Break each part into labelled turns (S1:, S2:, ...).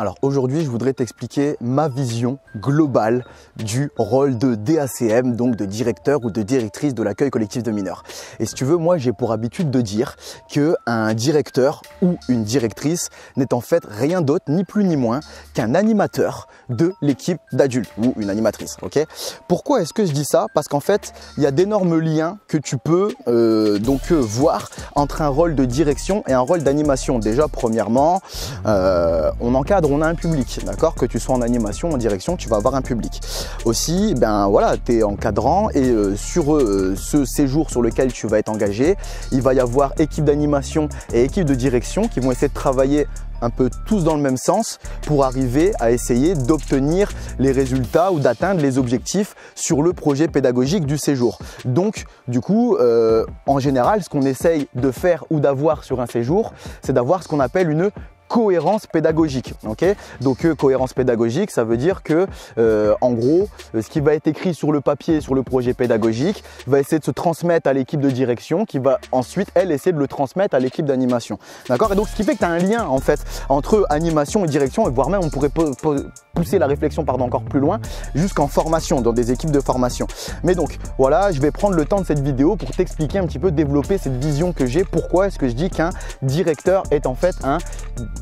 S1: Alors aujourd'hui, je voudrais t'expliquer ma vision globale du rôle de DACM, donc de directeur ou de directrice de l'accueil collectif de mineurs. Et si tu veux, moi j'ai pour habitude de dire qu'un directeur ou une directrice n'est en fait rien d'autre, ni plus ni moins qu'un animateur de l'équipe d'adultes ou une animatrice. Ok ? Pourquoi est-ce que je dis ça? Parce qu'en fait, il y a d'énormes liens que tu peux voir entre un rôle de direction et un rôle d'animation. Déjà, premièrement, on encadre, on a un public, d'accord? Que tu sois en animation, en direction, tu vas avoir un public. Aussi, ben voilà, tu es encadrant et sur ce séjour sur lequel tu vas être engagé, il va y avoir équipe d'animation et équipe de direction qui vont essayer de travailler un peu tous dans le même sens pour arriver à essayer d'obtenir les résultats ou d'atteindre les objectifs sur le projet pédagogique du séjour. Donc du coup, en général, ce qu'on essaye de faire ou d'avoir sur un séjour, c'est d'avoir ce qu'on appelle une cohérence pédagogique. Okay, donc cohérence pédagogique, ça veut dire que en gros, ce qui va être écrit sur le papier, sur le projet pédagogique, va essayer de se transmettre à l'équipe de direction qui va ensuite, elle, essayer de le transmettre à l'équipe d'animation. D'accord? Et donc ce qui fait que tu as un lien en fait entre animation et direction, et voire même on pourrait pousser la réflexion encore plus loin, jusqu'en formation, dans des équipes de formation. Mais donc voilà, je vais prendre le temps de cette vidéo pour t'expliquer un petit peu, développer cette vision que j'ai. Pourquoi est-ce que je dis qu'un directeur est en fait un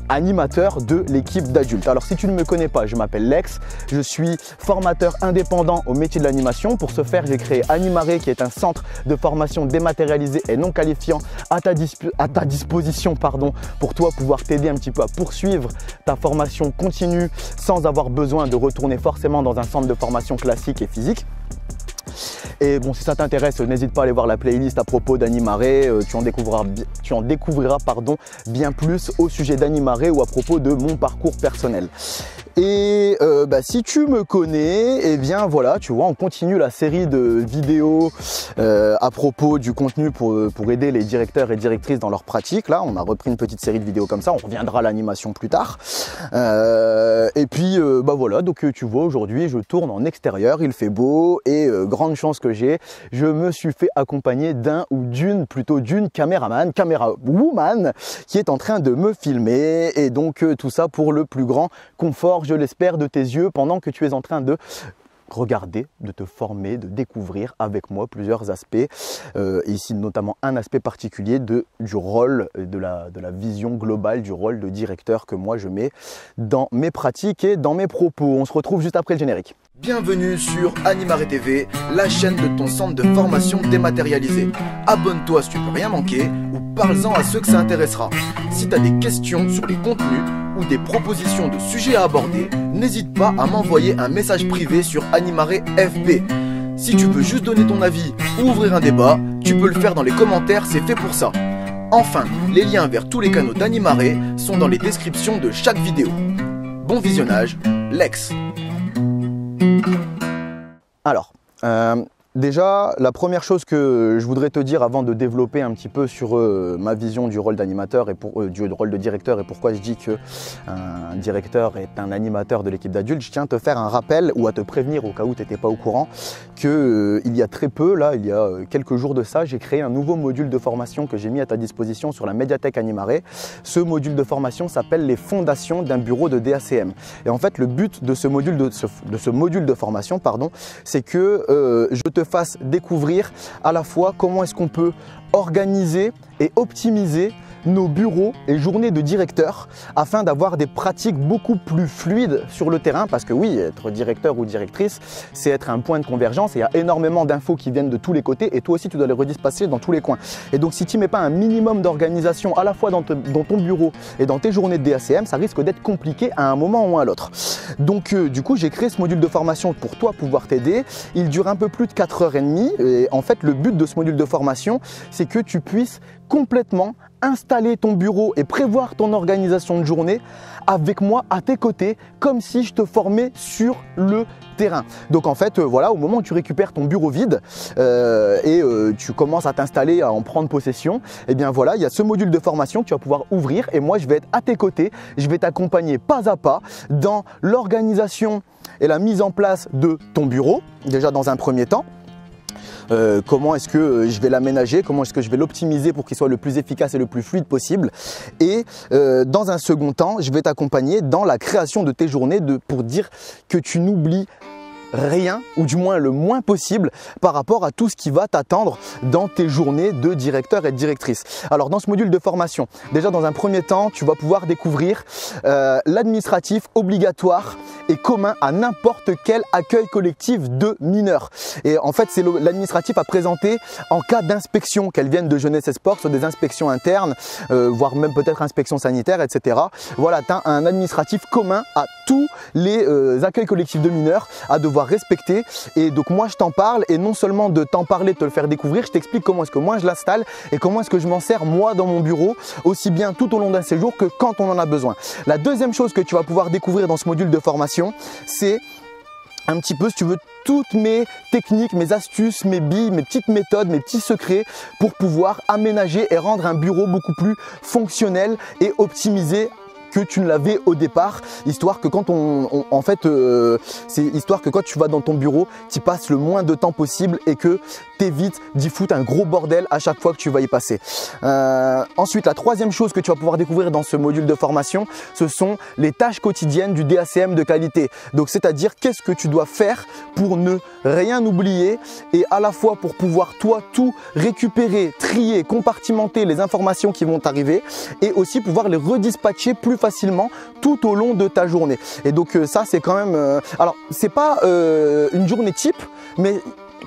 S1: animateur de l'équipe d'adultes? Alors si tu ne me connais pas, je m'appelle Lex, je suis formateur indépendant au métier de l'animation. Pour ce faire, j'ai créé Animare, qui est un centre de formation dématérialisé et non qualifiant à ta disposition pour toi pouvoir t'aider un petit peu à poursuivre ta formation continue sans avoir besoin de retourner forcément dans un centre de formation classique et physique. Et bon, si ça t'intéresse, n'hésite pas à aller voir la playlist à propos d'Animare, tu en découvriras bien plus au sujet d'Animare ou à propos de mon parcours personnel. Et si tu me connais, eh bien voilà, tu vois, on continue la série de vidéos à propos du contenu pour aider les directeurs et directrices dans leur pratique. Là, on a repris une petite série de vidéos comme ça, on reviendra à l'animation plus tard. Et puis, voilà, donc tu vois, aujourd'hui, je tourne en extérieur, il fait beau et grande chance que j'ai, je me suis fait accompagner d'une camérawoman qui est en train de me filmer, et donc tout ça pour le plus grand confort, je l'espère, de tes yeux pendant que tu es en train de regarder, de te former, de découvrir avec moi plusieurs aspects, ici notamment un aspect particulier du rôle, de la vision globale du rôle de directeur que moi je mets dans mes pratiques et dans mes propos. On se retrouve juste après le générique.
S2: Bienvenue sur Animare TV, la chaîne de ton centre de formation dématérialisé. Abonne-toi si tu peux rien manquer, ou parle-en à ceux que ça intéressera. Si tu as des questions sur les contenus ou des propositions de sujets à aborder, n'hésite pas à m'envoyer un message privé sur Animare FB. Si tu veux juste donner ton avis ou ouvrir un débat, tu peux le faire dans les commentaires, c'est fait pour ça. Enfin, les liens vers tous les canaux d'Animare sont dans les descriptions de chaque vidéo. Bon visionnage, Lex.
S1: Alors, déjà, la première chose que je voudrais te dire avant de développer un petit peu sur ma vision du rôle d'animateur et du rôle de directeur et pourquoi je dis qu'un directeur est un animateur de l'équipe d'adultes, je tiens à te faire un rappel ou à te prévenir au cas où tu n'étais pas au courant qu'il y a très peu, là, il y a quelques jours de ça, j'ai créé un nouveau module de formation que j'ai mis à ta disposition sur la médiathèque Animare. Ce module de formation s'appelle les fondations d'un bureau de DACM. Et en fait, le but de ce module de formation, c'est que je te fasse découvrir à la fois comment est-ce qu'on peut organiser et optimiser nos bureaux et journées de directeur afin d'avoir des pratiques beaucoup plus fluides sur le terrain, parce que oui, être directeur ou directrice, c'est être un point de convergence et il y a énormément d'infos qui viennent de tous les côtés et toi aussi tu dois les redisperser dans tous les coins. Et donc si tu ne mets pas un minimum d'organisation à la fois dans ton bureau et dans tes journées de DACM, ça risque d'être compliqué à un moment ou à l'autre. Donc du coup, j'ai créé ce module de formation pour toi pouvoir t'aider. Il dure un peu plus de 4h30 et en fait le but de ce module de formation, c'est que tu puisses complètement installer ton bureau et prévoir ton organisation de journée avec moi à tes côtés, comme si je te formais sur le terrain. Donc en fait, voilà, au moment où tu récupères ton bureau vide et tu commences à t'installer, à en prendre possession, et bien voilà, il y a ce module de formation que tu vas pouvoir ouvrir et moi je vais être à tes côtés, je vais t'accompagner pas à pas dans l'organisation et la mise en place de ton bureau, déjà dans un premier temps. comment est-ce que je vais l'aménager, comment est-ce que je vais l'optimiser pour qu'il soit le plus efficace et le plus fluide possible. Et dans un second temps, je vais t'accompagner dans la création de tes journées pour dire que tu n'oublies rien, ou du moins le moins possible par rapport à tout ce qui va t'attendre dans tes journées de directeur et de directrice. Alors dans ce module de formation, déjà dans un premier temps, tu vas pouvoir découvrir l'administratif obligatoire et commun à n'importe quel accueil collectif de mineurs. Et en fait, c'est l'administratif à présenter en cas d'inspection, qu'elle vienne de jeunesse et sport, soit des inspections internes, voire même peut-être inspection sanitaire, etc. Voilà, tu as un administratif commun à tous les accueils collectifs de mineurs à devoir respecter. Et donc moi je t'en parle, et non seulement de t'en parler, de te le faire découvrir, je t'explique comment est-ce que moi je l'installe et comment est-ce que je m'en sers moi dans mon bureau, aussi bien tout au long d'un séjour que quand on en a besoin. La deuxième chose que tu vas pouvoir découvrir dans ce module de formation, c'est un petit peu, si tu veux, toutes mes techniques, mes astuces, mes billes, mes petites méthodes, mes petits secrets pour pouvoir aménager et rendre un bureau beaucoup plus fonctionnel et optimisé que tu ne l'avais au départ, histoire que quand c'est histoire que quand tu vas dans ton bureau, tu passes le moins de temps possible et que tu évites d'y foutre un gros bordel à chaque fois que tu vas y passer. Ensuite, la troisième chose que tu vas pouvoir découvrir dans ce module de formation, ce sont les tâches quotidiennes du DACM de qualité. Donc, c'est-à-dire qu'est-ce que tu dois faire pour ne rien oublier et à la fois pour pouvoir toi tout récupérer, trier, compartimenter les informations qui vont t'arriver et aussi pouvoir les redispatcher plus facilement tout au long de ta journée. Et donc ça c'est quand même alors c'est pas une journée type, mais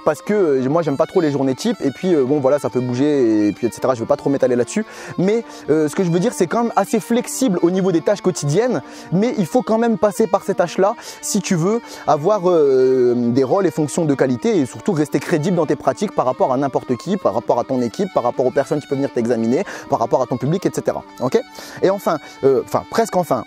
S1: parce que moi j'aime pas trop les journées types et puis bon voilà, ça peut bouger et puis etc. Je veux pas trop m'étaler là-dessus, mais ce que je veux dire, c'est quand même assez flexible au niveau des tâches quotidiennes, mais il faut quand même passer par ces tâches là si tu veux avoir des rôles et fonctions de qualité et surtout rester crédible dans tes pratiques par rapport à n'importe qui, par rapport à ton équipe, par rapport aux personnes qui peuvent venir t'examiner, par rapport à ton public, etc. Ok. Et enfin, presque enfin,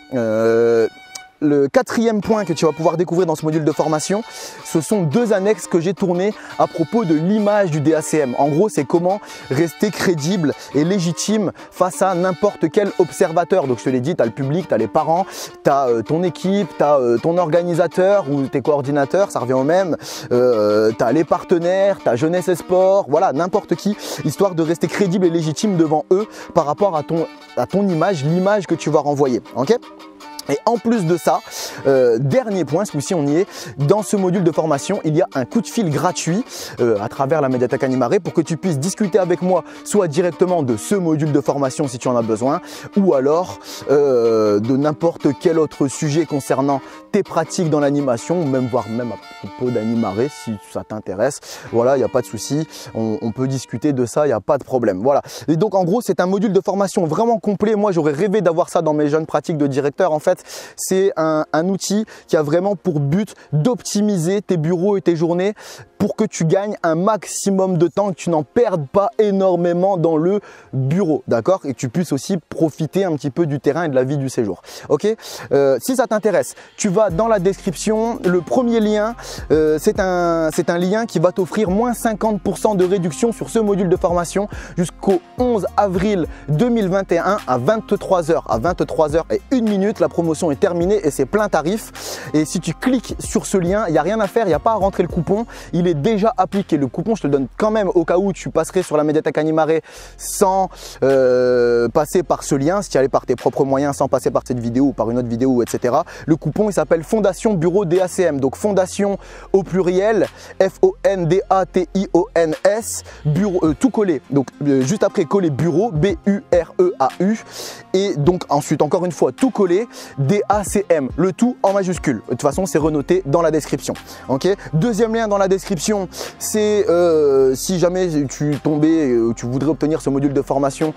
S1: le quatrième point que tu vas pouvoir découvrir dans ce module de formation, ce sont deux annexes que j'ai tournées à propos de l'image du DACM. En gros, c'est comment rester crédible et légitime face à n'importe quel observateur. Donc je te l'ai dit, tu as le public, tu as les parents, tu as ton équipe, tu as ton organisateur ou tes coordinateurs, ça revient au même, tu as les partenaires, tu as jeunesse et sport, voilà, n'importe qui, histoire de rester crédible et légitime devant eux par rapport à ton image, l'image que tu vas renvoyer. Ok ? Et en plus de ça, dernier point, ce coup-ci on y est, dans ce module de formation, il y a un coup de fil gratuit à travers la médiathèque Animaré pour que tu puisses discuter avec moi, soit directement de ce module de formation si tu en as besoin, ou alors de n'importe quel autre sujet concernant tes pratiques dans l'animation, ou même voire même à propos d'Animaré si ça t'intéresse. Voilà, il n'y a pas de souci, on peut discuter de ça, il n'y a pas de problème. Voilà. Et donc en gros, c'est un module de formation vraiment complet. Moi, j'aurais rêvé d'avoir ça dans mes jeunes pratiques de directeur. En fait, c'est un outil qui a vraiment pour but d'optimiser tes bureaux et tes journées pour que tu gagnes un maximum de temps, que tu n'en perdes pas énormément dans le bureau, d'accord? Et que tu puisses aussi profiter un petit peu du terrain et de la vie du séjour. Ok? Si ça t'intéresse, tu vas dans la description. Le premier lien, c'est un lien qui va t'offrir moins 50% de réduction sur ce module de formation jusqu'au 11 avril 2021 à 23h. À 23h01, la promotion est terminée et c'est plein tarif. Et si tu cliques sur ce lien, il n'y a rien à faire, il n'y a pas à rentrer le coupon. Il est déjà appliqué. Le coupon, je te le donne quand même au cas où tu passerais sur la médiathèque Animaré sans passer par ce lien, si tu allais par tes propres moyens, sans passer par cette vidéo ou par une autre vidéo, etc. Le coupon, il s'appelle Fondation Bureau DACM. Donc Fondation au pluriel, F-O-N-D-A-T-I-O-N-S, bureau, tout collé. Donc juste après coller bureau, B-U-R-E-A-U. Et donc ensuite, encore une fois, tout collé, DACM, le tout en majuscule. De toute façon, c'est renoté dans la description. Ok. Deuxième lien dans la description, c'est si jamais tu tombais, tu voudrais obtenir ce module de formation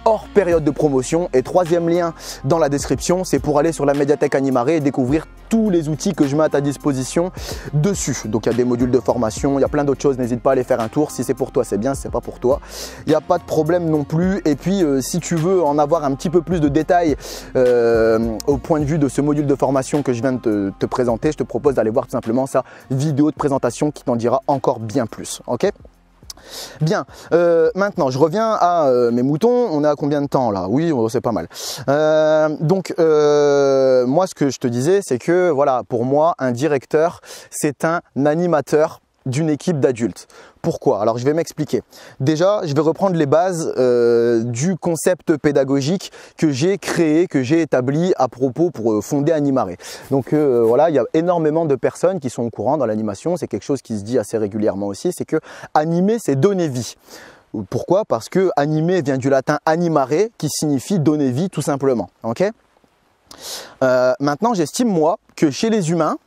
S1: hors période de promotion. Et troisième lien dans la description, c'est pour aller sur la médiathèque Animaré et découvrir tous les outils que je mets à ta disposition dessus. Donc il y a des modules de formation, il y a plein d'autres choses, n'hésite pas à aller faire un tour. Si c'est pour toi, c'est bien, si c'est pas pour toi, il n'y a pas de problème non plus. Et puis si tu veux en avoir un petit peu plus de détails au point de vue de ce module de formation que je viens de te présenter, je te propose d'aller voir tout simplement sa vidéo de présentation qui t'en dira encore bien plus. Ok? Bien, maintenant je reviens à mes moutons. On est à combien de temps là? Oui, c'est pas mal. Donc moi ce que je te disais, c'est que voilà, pour moi un directeur c'est un animateur d'une équipe d'adultes. Pourquoi? Alors je vais m'expliquer. Déjà, je vais reprendre les bases du concept pédagogique que j'ai créé, que j'ai établi à propos pour fonder Animare. Donc voilà, il y a énormément de personnes qui sont au courant dans l'animation. C'est quelque chose qui se dit assez régulièrement aussi. C'est que animer, c'est donner vie. Pourquoi? Parce que animer vient du latin animare, qui signifie donner vie tout simplement. Okay, maintenant, j'estime moi que chez les humains,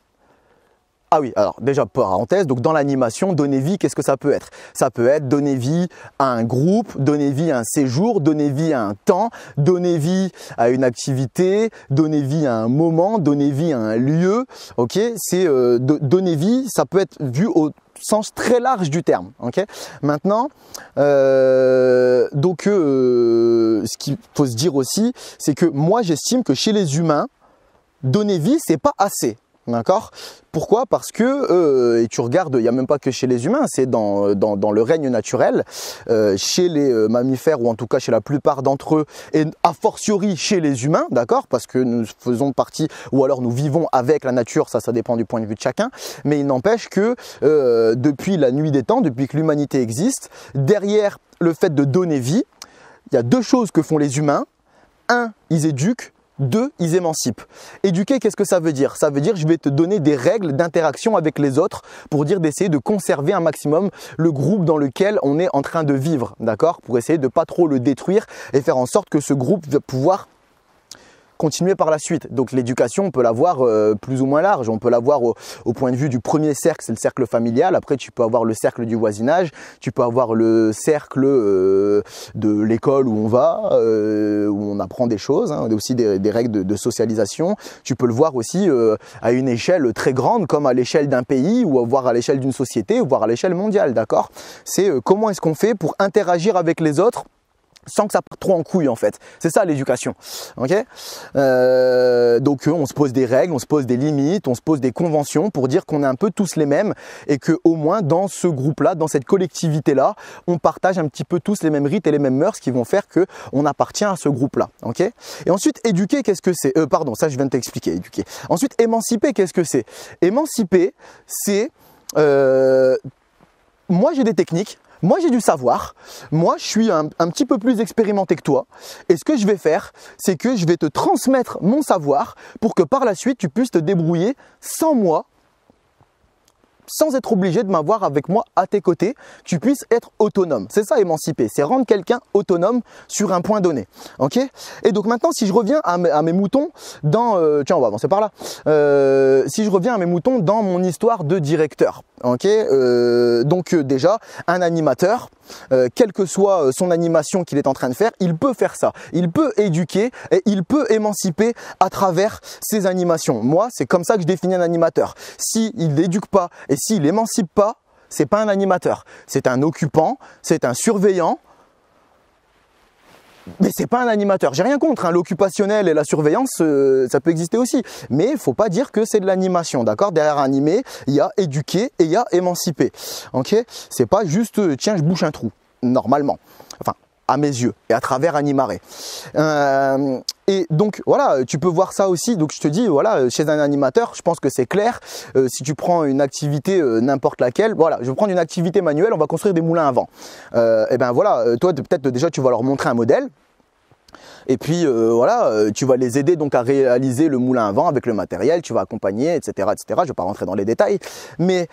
S1: ah oui, alors déjà parenthèse, donc dans l'animation, donner vie, qu'est-ce que ça peut être? Ça peut être donner vie à un groupe, donner vie à un séjour, donner vie à un temps, donner vie à une activité, donner vie à un moment, donner vie à un lieu. Ok, c'est donner vie, ça peut être vu au sens très large du terme. Okay, maintenant, ce qu'il faut se dire aussi, c'est que moi j'estime que chez les humains, donner vie, c'est pas assez. D'accord? Pourquoi? Parce que, et tu regardes, il n'y a même pas que chez les humains, c'est dans le règne naturel, chez les mammifères ou en tout cas chez la plupart d'entre eux, et a fortiori chez les humains, d'accord? Parce que nous faisons partie, ou alors nous vivons avec la nature, ça dépend du point de vue de chacun, mais il n'empêche que depuis la nuit des temps, depuis que l'humanité existe, derrière le fait de donner vie, il y a deux choses que font les humains. Un, ils éduquent. Deux, ils émancipent. Éduquer, qu'est-ce que ça veut dire? Ça veut dire je vais te donner des règles d'interaction avec les autres pour dire d'essayer de conserver un maximum le groupe dans lequel on est en train de vivre, d'accord? Pour essayer de pas trop le détruire et faire en sorte que ce groupe va pouvoir continuer par la suite. Donc l'éducation, on peut la voir plus ou moins large. On peut la voir au point de vue du premier cercle, c'est le cercle familial. Après, tu peux avoir le cercle du voisinage. Tu peux avoir le cercle de l'école où on va, où on apprend des choses. Hein. Aussi des règles de socialisation. Tu peux le voir aussi à une échelle très grande, comme à l'échelle d'un pays, ou voire à l'échelle d'une société, ou voire à l'échelle mondiale. D'accord? C'est comment est-ce qu'on fait pour interagir avec les autres sans que ça parte trop en couille en fait. C'est ça l'éducation. Okay, donc on se pose des règles, on se pose des limites, on se pose des conventions pour dire qu'on est un peu tous les mêmes et que au moins dans ce groupe-là, dans cette collectivité-là, on partage un petit peu tous les mêmes rites et les mêmes mœurs qui vont faire que on appartient à ce groupe-là. Okay, et ensuite éduquer, qu'est-ce que c'est? Pardon, ça je viens de t'expliquer. Éduquer. Ensuite émanciper, qu'est-ce que c'est? Émanciper, c'est moi j'ai des techniques. Moi, j'ai du savoir. Moi, je suis un petit peu plus expérimenté que toi. Et ce que je vais faire, c'est que je vais te transmettre mon savoir pour que par la suite, tu puisses te débrouiller sans moi, sans être obligé de m'avoir avec moi à tes côtés, tu puisses être autonome. C'est ça, émanciper. C'est rendre quelqu'un autonome sur un point donné. Ok? Et donc maintenant, si je reviens à mes moutons dans... tiens, on va avancer par là. Si je reviens à mes moutons dans mon histoire de directeur. Ok? Donc déjà, un animateur, quelle que soit son animation qu'il est en train de faire, il peut faire ça. Il peut éduquer et il peut émanciper à travers ses animations. Moi, c'est comme ça que je définis un animateur. S'il n'éduque pas et s'il émancipe pas, c'est pas un animateur. C'est un occupant, c'est un surveillant, mais c'est pas un animateur. J'ai rien contre, hein. L'occupationnel et la surveillance, ça peut exister aussi. Mais il faut pas dire que c'est de l'animation, d'accord? Derrière animer, il y a éduquer et il y a émanciper. Ok? C'est pas juste tiens, je bouche un trou, normalement. Enfin, à mes yeux et à travers Animare. Et donc voilà, tu peux voir ça aussi. Donc je te dis, voilà, chez un animateur, je pense que c'est clair. Si tu prends une activité n'importe laquelle, voilà, je vais prendre une activité manuelle, on va construire des moulins à vent. Et ben voilà, toi peut-être déjà tu vas leur montrer un modèle. Et puis voilà, tu vas les aider donc à réaliser le moulin à vent avec le matériel, tu vas accompagner, etc., etc. Je ne vais pas rentrer dans les détails, mais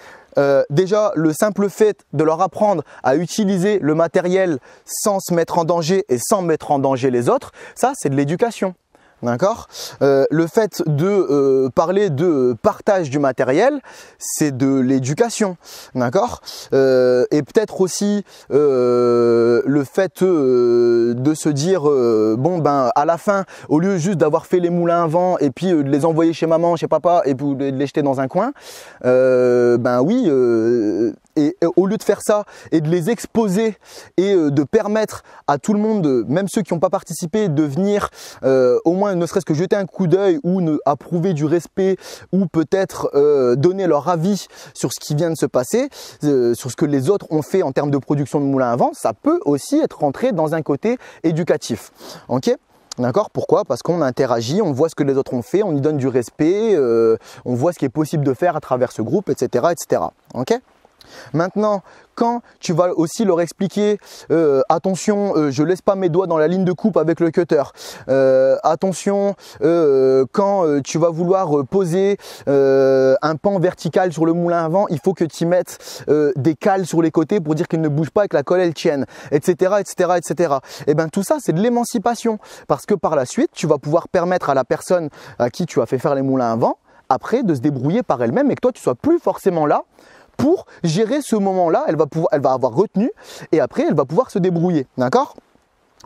S1: déjà le simple fait de leur apprendre à utiliser le matériel sans se mettre en danger et sans mettre en danger les autres, ça c'est de l'éducation. D'accord? Le fait de parler de partage du matériel, c'est de l'éducation. D'accord? Et peut-être aussi le fait de se dire bon ben à la fin, au lieu juste d'avoir fait les moulins à vent et puis de les envoyer chez maman, chez papa et puis de les jeter dans un coin, ben oui. Et au lieu de faire ça et de les exposer et de permettre à tout le monde, même ceux qui n'ont pas participé, de venir au moins ne serait-ce que jeter un coup d'œil ou approuver du respect ou peut-être donner leur avis sur ce qui vient de se passer, sur ce que les autres ont fait en termes de production de moulins à vent, ça peut aussi être rentré dans un côté éducatif. Ok ? D'accord? Pourquoi? Parce qu'on interagit, on voit ce que les autres ont fait, on y donne du respect, on voit ce qui est possible de faire à travers ce groupe, etc. etc. Ok? Maintenant, quand tu vas aussi leur expliquer attention, je laisse pas mes doigts dans la ligne de coupe avec le cutter. Attention, quand tu vas vouloir poser un pan vertical sur le moulin à vent, il faut que tu mettes des cales sur les côtés pour dire qu'il ne bouge pas et que la colle elle tienne, etc., etc., etc. Et bien tout ça, c'est de l'émancipation parce que par la suite, tu vas pouvoir permettre à la personne à qui tu as fait faire les moulins à vent après de se débrouiller par elle-même et que toi tu sois plus forcément là pour gérer ce moment-là. Elle va avoir retenu et après elle va pouvoir se débrouiller, d'accord?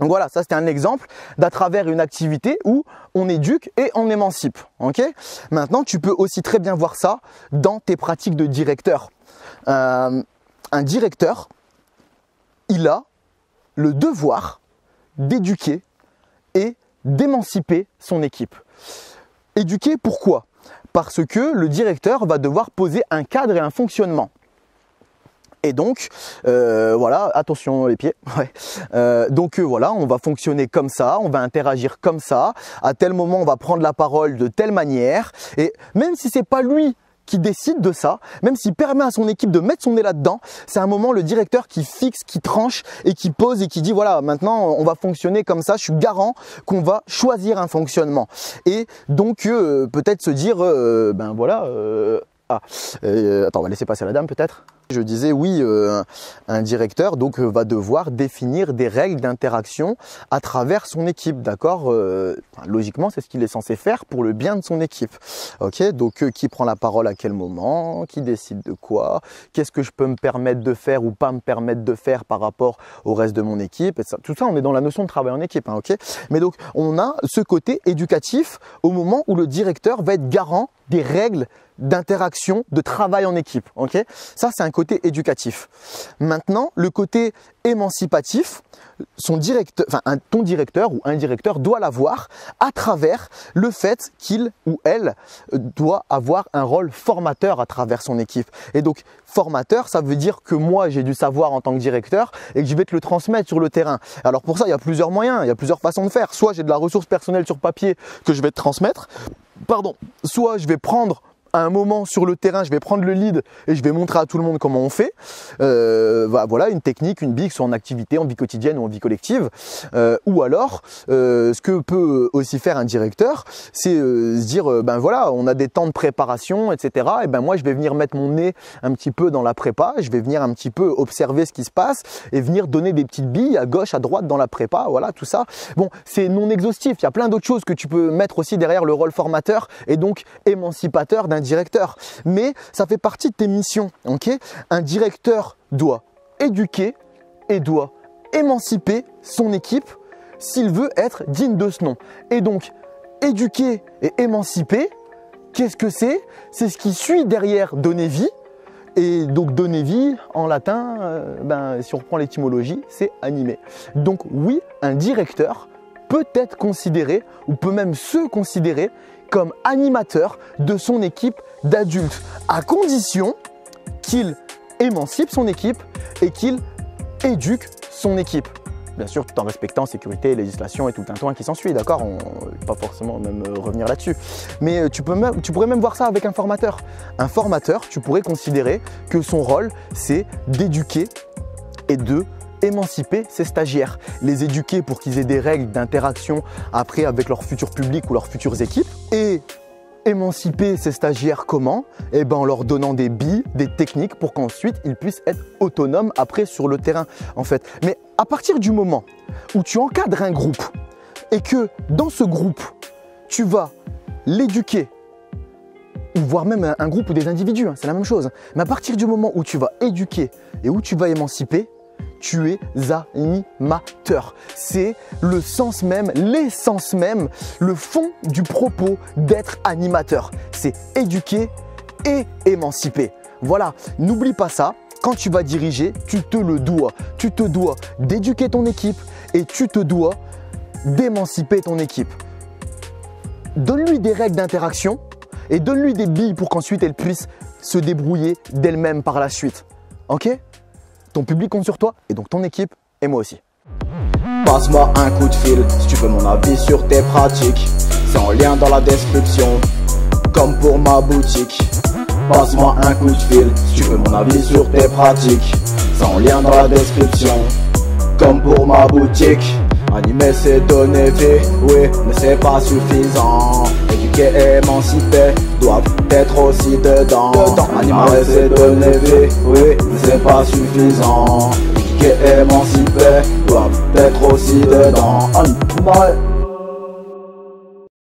S1: Donc voilà, ça c'était un exemple d'à travers une activité où on éduque et on émancipe, ok? Maintenant, tu peux aussi très bien voir ça dans tes pratiques de directeur. Un directeur, il a le devoir d'éduquer et d'émanciper son équipe. Éduquer, pourquoi? Parce que le directeur va devoir poser un cadre et un fonctionnement. Et donc, voilà, attention les pieds. Ouais. Donc voilà, on va fonctionner comme ça, on va interagir comme ça. À tel moment, on va prendre la parole de telle manière. Et même si c'est pas lui qui décide de ça, même s'il permet à son équipe de mettre son nez là-dedans, c'est un moment le directeur qui fixe, qui tranche et qui pose et qui dit voilà, maintenant on va fonctionner comme ça, je suis garant qu'on va choisir un fonctionnement. Et donc peut-être se dire ben voilà, attends, on va laisser passer la dame peut-être. Je disais oui, un directeur donc va devoir définir des règles d'interaction à travers son équipe, d'accord? Logiquement, c'est ce qu'il est censé faire pour le bien de son équipe. Ok, donc qui prend la parole à quel moment, qui décide de quoi, qu'est-ce que je peux me permettre de faire ou pas me permettre de faire par rapport au reste de mon équipe, et ça, tout ça, on est dans la notion de travail en équipe, hein, ok? Mais donc, on a ce côté éducatif au moment où le directeur va être garant des règles d'interaction, de travail en équipe, ok? Ça, c'est un côté éducatif. Maintenant, le côté émancipatif, ton directeur ou un directeur doit l'avoir à travers le fait qu'il ou elle doit avoir un rôle formateur à travers son équipe. Et donc, formateur, ça veut dire que moi, j'ai du savoir en tant que directeur et que je vais te le transmettre sur le terrain. Alors pour ça, il y a plusieurs moyens, il y a plusieurs façons de faire. Soit j'ai de la ressource personnelle sur papier que je vais te transmettre, soit je vais prendre à un moment sur le terrain, je vais prendre le lead et je vais montrer à tout le monde comment on fait. Voilà, une technique, une BIC, soit en activité, en vie quotidienne ou en vie collective. Ou alors, ce que peut aussi faire un directeur, c'est se dire, ben voilà, on a des temps de préparation, etc. Et ben moi, je vais venir mettre mon nez un petit peu dans la prépa, je vais venir un petit peu observer ce qui se passe et venir donner des petites billes à gauche, à droite dans la prépa, voilà, tout ça. Bon, c'est non exhaustif, il y a plein d'autres choses que tu peux mettre aussi derrière le rôle formateur et donc émancipateur d'un directeur, mais ça fait partie de tes missions, ok? Un directeur doit éduquer et doit émanciper son équipe s'il veut être digne de ce nom. Et donc, éduquer et émanciper, qu'est-ce que c'est? C'est ce qui suit derrière donner vie. Et donc donner vie, en latin, si on reprend l'étymologie, c'est animer. Donc oui, un directeur peut être considéré, ou peut même se considérer comme animateur de son équipe d'adultes, à condition qu'il émancipe son équipe et qu'il éduque son équipe. Bien sûr, tout en respectant sécurité, législation et tout le tintouin qui s'ensuit, d'accord? On ne va pas forcément même revenir là-dessus. Mais tu pourrais même voir ça avec un formateur. Un formateur, tu pourrais considérer que son rôle, c'est d'éduquer et de émanciper ses stagiaires, les éduquer pour qu'ils aient des règles d'interaction après avec leur futur public ou leurs futures équipes, et émanciper ces stagiaires comment? Eh ben en leur donnant des billes, des techniques pour qu'ensuite ils puissent être autonomes après sur le terrain en fait. Mais à partir du moment où tu encadres un groupe et que dans ce groupe tu vas l'éduquer, ou voire même un groupe ou des individus, hein, c'est la même chose, mais à partir du moment où tu vas éduquer et où tu vas émanciper, tu es animateur. C'est le sens même, l'essence même, le fond du propos d'être animateur. C'est éduquer et émanciper. Voilà, n'oublie pas ça. Quand tu vas diriger, tu te le dois. Tu te dois d'éduquer ton équipe et tu te dois d'émanciper ton équipe. Donne-lui des règles d'interaction et donne-lui des billes pour qu'ensuite elle puisse se débrouiller d'elle-même par la suite. Ok ? Ton public compte sur toi et donc ton équipe et moi aussi.
S2: Passe-moi un coup de fil si tu veux mon avis sur tes pratiques. C'est en lien dans la description, comme pour ma boutique. passe-moi un coup de fil si tu veux mon avis sur tes pratiques. C'est en lien dans la description, comme pour ma boutique. Animer c'est donner vie, oui, mais c'est pas suffisant. Éduquer et émanciper doivent être aussi dedans. Animer c'est donner vie, oui, mais c'est pas suffisant. Éduquer et émanciper doivent être aussi dedans. Animer.